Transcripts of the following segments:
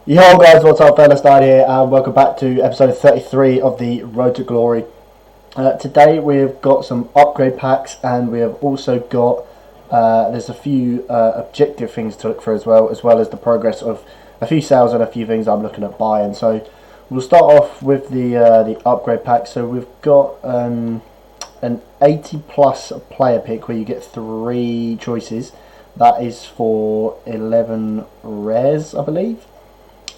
Yo guys, what's up fellas, Dad here and welcome back to episode 33 of the Road to Glory. Today we've got some upgrade packs and we have also got, there's a few objective things to look for as well as the progress of a few sales and a few things I'm looking at buying. So we'll start off with the upgrade pack. So we've got an 80 plus player pick where you get 3 choices. That is for 11 rares, I believe.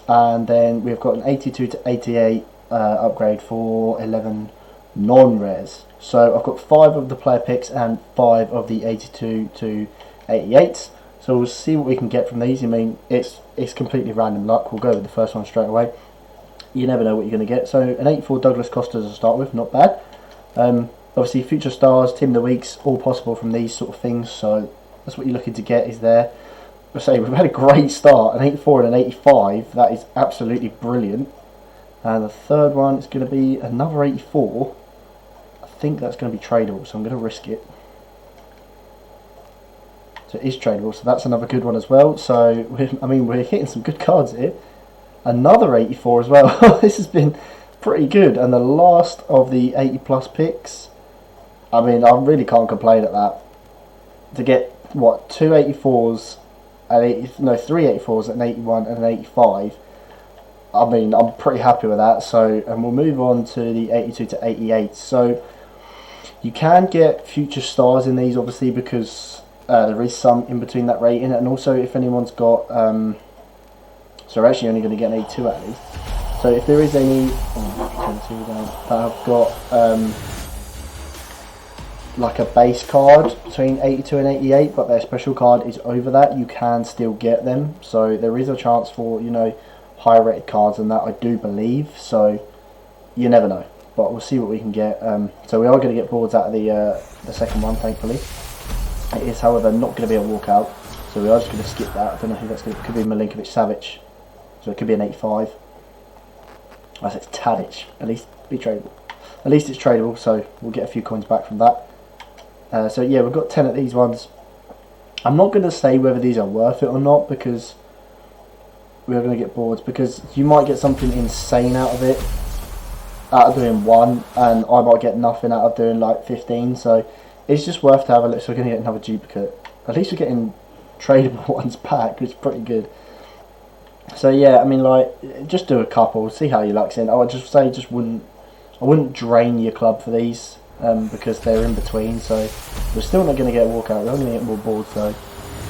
And then we've got an 82 to 88 upgrade for 11 non-rares. So I've got 5 of the player picks and 5 of the 82 to 88s. So we'll see what we can get from these. I mean, it's completely random luck. We'll go with the first one straight away. You never know what you're going to get. So an 84 Douglas Costa to start with, not bad. Obviously future stars, team of the weeks, all possible from these sort of things. So that's what you're looking to get is there. I say we've had a great start, an 84 and an 85, that is absolutely brilliant. And the third one is going to be another 84. I think that's going to be tradable, so I'm going to risk it. So it is tradable, so that's another good one as well. So we're hitting some good cards here. Another 84 as well. This has been pretty good. And the last of the 80 plus picks, I mean, I really can't complain at that. To get what, 2 84s. 3 84s, an 81 and an 85. I mean, I'm pretty happy with that. So, and we'll move on to the 82 to 88. So you can get future stars in these, obviously, because there is some in between that rating, and also if anyone's got so we're actually only going to get an 82 at least. So if there is any that have got like a base card between 82 and 88, but their special card is over that, you can still get them. So there is a chance for, you know, higher rated cards than that, I do believe. So you never know, but we'll see what we can get. So we are going to get boards out of the second one, thankfully. It is, however, not going to be a walkout, so we are just going to skip that. I don't know who that's going to be. Could be Milinkovic Savic, so it could be an 85. I said it's Tadic. At least be tradable. At least it's tradable, so we'll get a few coins back from that. So yeah, we've got 10 of these ones. I'm not going to say whether these are worth it or not, because we are going to get boards, because you might get something insane out of it, out of doing one, and I might get nothing out of doing like 15. So it's just worth to have a look. So we're going to get another duplicate. At least we're getting tradable ones back, which is pretty good. So yeah, I mean, like, just do a couple, see how your luck's in. I would just say, I wouldn't drain your club for these. Because they're in between, so we're still not going to get a walkout. We're only going to get more boards though.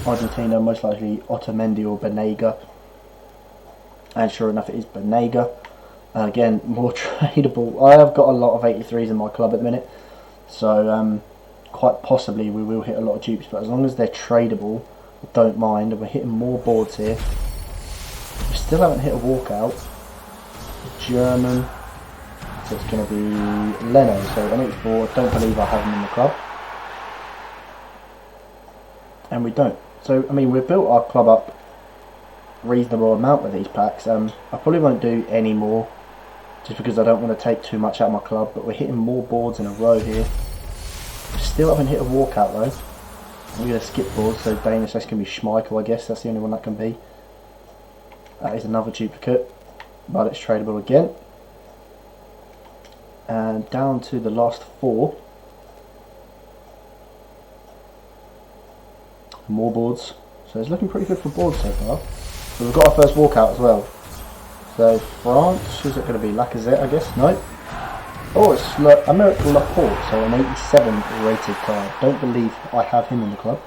Argentina, most likely Otamendi or Banega, and sure enough it is Banega. Again, more tradable. I have got a lot of 83s in my club at the minute, so quite possibly we will hit a lot of dupes, but as long as they're tradable, I don't mind. And we're hitting more boards here. We still haven't hit a walkout. German. So it's going to be Leno, so an 84, I don't believe I have him in the club. And we don't. So, I mean, we've built our club up reasonable amount with these packs. I probably won't do any more, just because I don't want to take too much out of my club, but we're hitting more boards in a row here. We still haven't hit a walkout though. We're going to skip boards, so Danish, that's going to be Schmeichel, I guess, that's the only one that can be. That is another duplicate, but it's tradable again. And down to the last 4. More boards. So it's looking pretty good for boards so far. So we've got our first walkout as well. So France, who's it going to be? Lacazette, I guess? No. Oh, it's American Laporte, so an 87 rated card. Don't believe I have him in the club.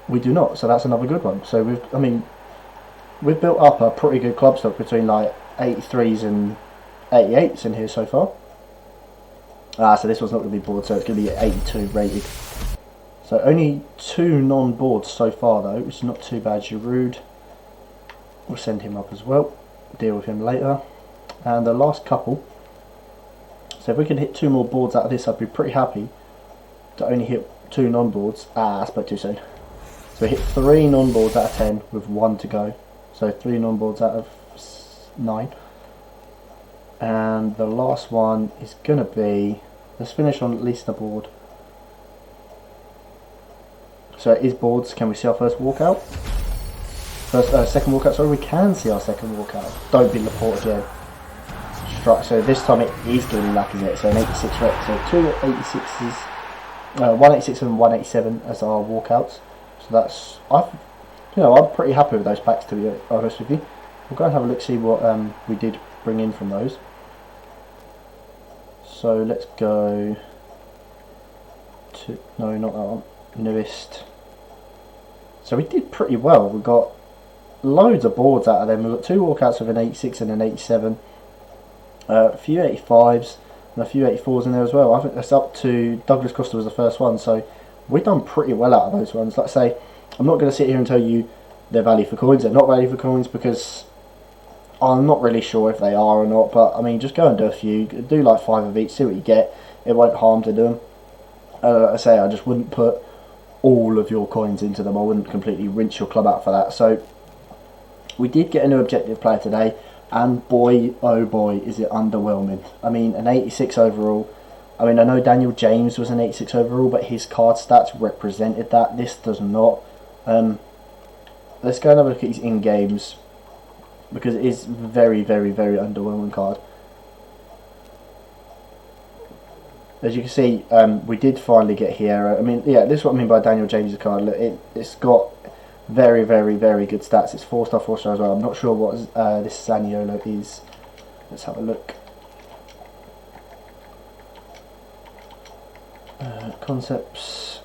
We do not, so that's another good one. So we've built up a pretty good club stock between like 83s and 88s in here so far. So this one's not going to be board, so it's going to be 82 rated. So only 2 non-boards so far though, which is not too bad. Giroud, we'll send him up as well, deal with him later. And the last couple, so if we can hit 2 more boards out of this, I'd be pretty happy to only hit 2 non-boards. I spoke too soon. So we hit 3 non-boards out of 10 with 1 to go. So 3 non-boards out of 9. And the last one is going to be, let's finish on at least the board. So So it is boards. Can we see our first walkout? Second walkout. Sorry, we can see our second walkout. Don't be Laporte again. Struck. So this time it is going to be Lacazette. So an 86 rep. So two 86s, 186 and 187 as our walkouts. So that's I'm pretty happy with those packs, to be honest with you. We'll go and have a look, see what we did bring in from those. So let's go to, no, not that one, newest. So we did pretty well. We got loads of boards out of them. We got two walkouts with an 86 and an 87, a few 85s and a few 84s in there as well. I think that's up to Douglas Costa was the first one, so we've done pretty well out of those ones. Like I say, I'm not going to sit here and tell you they're value for coins. They're not value for coins because I'm not really sure if they are or not. But I mean, just go and do a few. Do like 5 of each. See what you get. It won't harm to do them. Like I say, I just wouldn't put all of your coins into them. I wouldn't completely rinse your club out for that. So we did get a new objective player today, and boy, oh boy, is it underwhelming. I mean, an 86 overall. I mean, I know Daniel James was an 86 overall, but his card stats represented that. This does not. Let's go and have a look at his in-games, because it is very, very, very underwhelming card. As you can see, we did finally get here. I mean, yeah, this is what I mean by Daniel James' card. Look, it's got very, very, very good stats. It's 4-star, 4-star as well. I'm not sure what this Zaniolo is. Let's have a look. Concepts.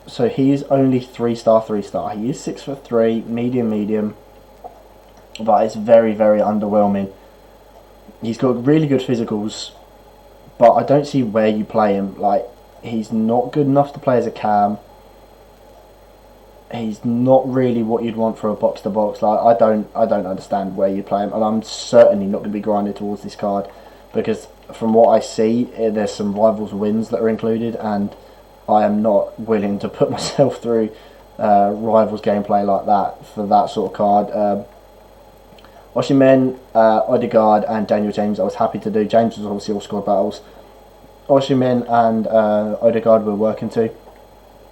So he is only 3-star, 3-star. He is 6'3", medium, but it's very, very underwhelming. He's got really good physicals, but I don't see where you play him. Like, he's not good enough to play as a cam. He's not really what you'd want for a box to box. Like, I don't understand where you play him, and I'm certainly not going to be grinding towards this card because from what I see, there's some rivals wins that are included, and I am not willing to put myself through rivals gameplay like that for that sort of card. Osimhen, Odegaard and Daniel James I was happy to do. James was obviously all squad battles. Osimhen and Odegaard we're working to,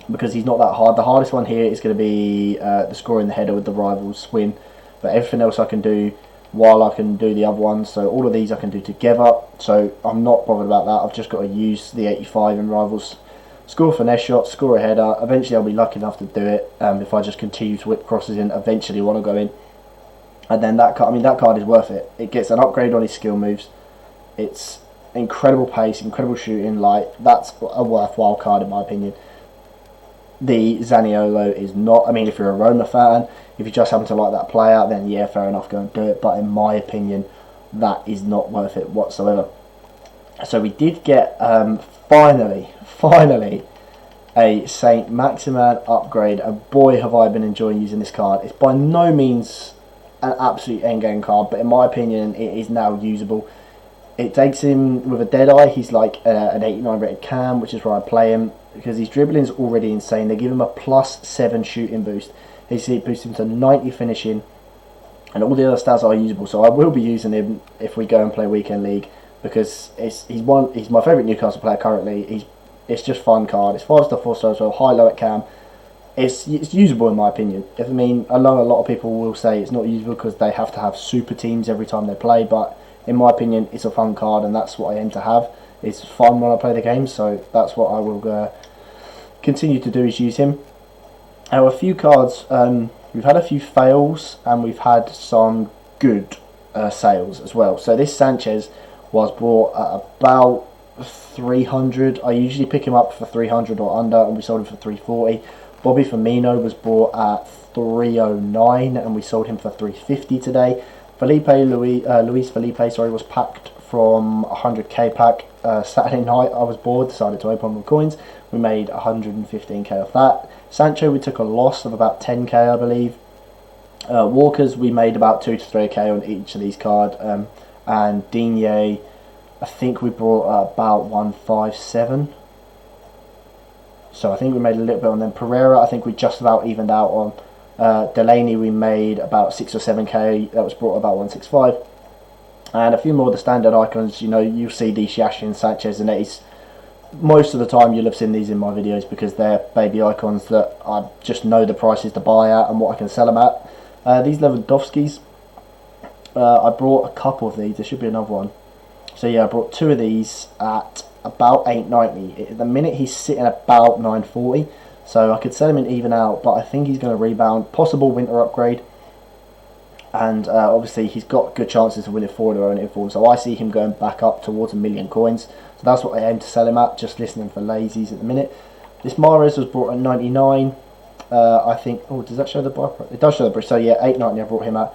because he's not that hard. The hardest one here is going to be the scoring the header with the rivals win, but everything else I can do while I can do the other ones. So all of these I can do together, so I'm not bothered about that. I've just got to use the 85 in rivals, score finesse shots, score a header. Eventually I'll be lucky enough to do it if I just continue to whip crosses in. Eventually want to go in, and then that card, I mean, that card is worth it. It gets an upgrade on his skill moves. It's incredible pace, incredible shooting. Like, that's a worthwhile card in my opinion. The Zaniolo is not. I mean, if you're a Roma fan, if you just happen to like that player, then yeah, fair enough, go and do it. But in my opinion, that is not worth it whatsoever. So we did get finally a Saint Maximin upgrade, and boy have I been enjoying using this card. It's by no means an absolute endgame card, but in my opinion it is now usable. It takes him with a dead eye. He's like an 89 rated cam, which is where I play him, because his dribbling is already insane. They give him a +7 shooting boost. They see it boosts him to 90 finishing, and all the other stats are usable. So I will be using him if we go and play weekend league, because he's my favourite Newcastle player currently. It's just fun card. It's 5-star, 4-star as well. High low at cam. It's usable in my opinion. I mean, I know a lot of people will say it's not usable because they have to have super teams every time they play, but in my opinion, it's a fun card, and that's what I aim to have. It's fun when I play the game, so that's what I will continue to do, is use him. Now, a few cards, we've had a few fails, and we've had some good sales as well. So this Sanchez was bought at about 300. I usually pick him up for 300 or under, and we sold him for 340. Bobby Firmino was bought at 309, and we sold him for 350 today. Luis Felipe, was packed from 100k pack Saturday night. I was bored, decided to open with coins. We made 115k off that. Sancho, we took a loss of about 10k, I believe. Walkers, we made about 2 to 3k on each of these cards. And Digne, I think we brought about 157. So I think we made a little bit on them. Pereira, I think we just about evened out on. Delaney, we made about 6 or 7k. That was brought about 165. And a few more of the standard icons. You know, you'll see the Yashin, Sanchez, and Etis. most of the time you'll have seen these in my videos because they're baby icons that I just know the prices to buy at and what I can sell them at. These Lewandowskis, I brought a couple of these. There should be another one. So yeah, I brought 2 of these at about $8.90. At the minute he's sitting about $9.40, so I could sell him in even out, but I think he's going to rebound. Possible winter upgrade, and obviously he's got good chances of winning forward or in form. So I see him going back up towards 1,000,000 coins. So that's what I aim to sell him at. Just listening for lazies at the minute. This Mahrez was brought at 99. I think. Oh, does that show the buy price? It does show the price. So yeah, $8.90 I brought him at.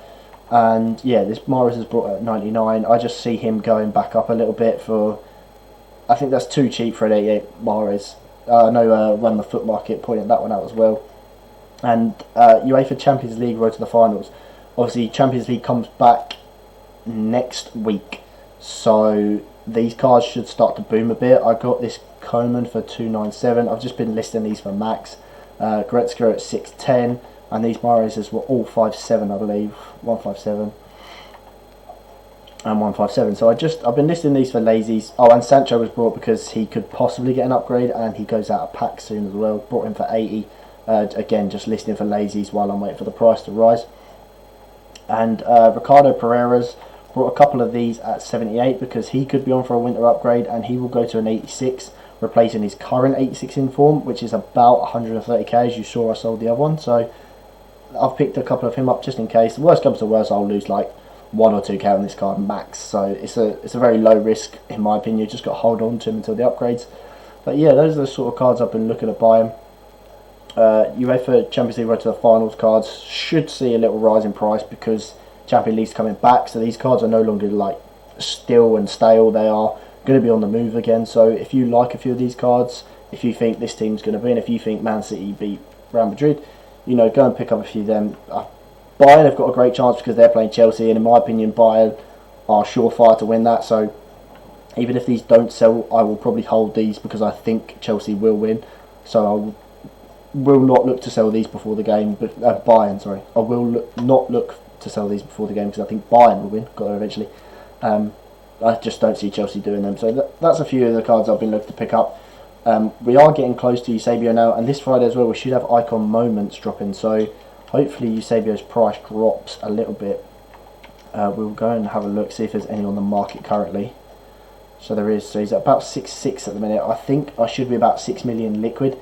And yeah, this Mahrez is brought at 99. I just see him going back up a little bit for. I think that's too cheap for an 88 Mahrez. I know Run the Foot Market pointed that one out as well. And UEFA Champions League road to the finals. Obviously, Champions League comes back next week, so these cards should start to boom a bit. I got this Coman for 297. I've just been listing these for max. Goretzka at 610. And these Mahrez's were all 5.7, I believe, 157 and 157. So I've been listing these for lazies. Oh, and Sancho was brought because he could possibly get an upgrade, and he goes out of pack soon as well. Brought him for 80. Again, just listing for lazies while I'm waiting for the price to rise. And Ricardo Pereira's brought a couple of these at 78 because he could be on for a winter upgrade, and he will go to an 86, replacing his current 86 in form, which is about 130k. As you saw, I sold the other one, so I've picked a couple of him up just in case. The worst comes to worst, I'll lose like 1 or 2k on this card max. So it's a very low risk in my opinion. You just got to hold on to him until the upgrades. But yeah, those are the sort of cards I've been looking at buying. UEFA Champions League road to the finals cards should see a little rise in price because Champions League's coming back. So these cards are no longer like still and stale. They are going to be on the move again. So if you like a few of these cards, if you think this team's going to win, if you think Man City beat Real Madrid, you know, go and pick up a few of them. Bayern have got a great chance because they're playing Chelsea, and in my opinion, Bayern are surefire to win that. So even if these don't sell, I will probably hold these because I think Chelsea will win. So I will not look to sell these before the game. But Bayern, sorry, I will not look to sell these before the game because I think Bayern will win. Got there eventually. I just don't see Chelsea doing them. So that's a few of the cards I've been looking to pick up. We are getting close to Eusebio now, and this Friday as well we should have icon moments dropping, so hopefully Eusebio's price drops a little bit. We'll go and have a look, see if there's any on the market currently. So there is, so he's at about 6.6 at the minute. I think I should be about 6 million liquid,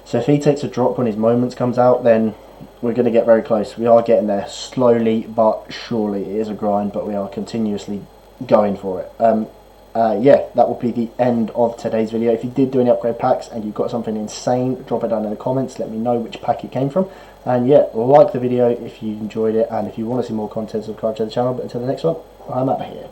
so if he takes a drop when his moments comes out, then we're going to get very close. We are getting there, slowly but surely. It is a grind, but we are continuously going for it. Yeah, that will be the end of today's video. If you did do any upgrade packs and you've got something insane, drop it down in the comments. Let me know which pack it came from. And yeah, like the video if you enjoyed it. And if you want to see more content, subscribe to the channel. But until the next one, I'm out of here.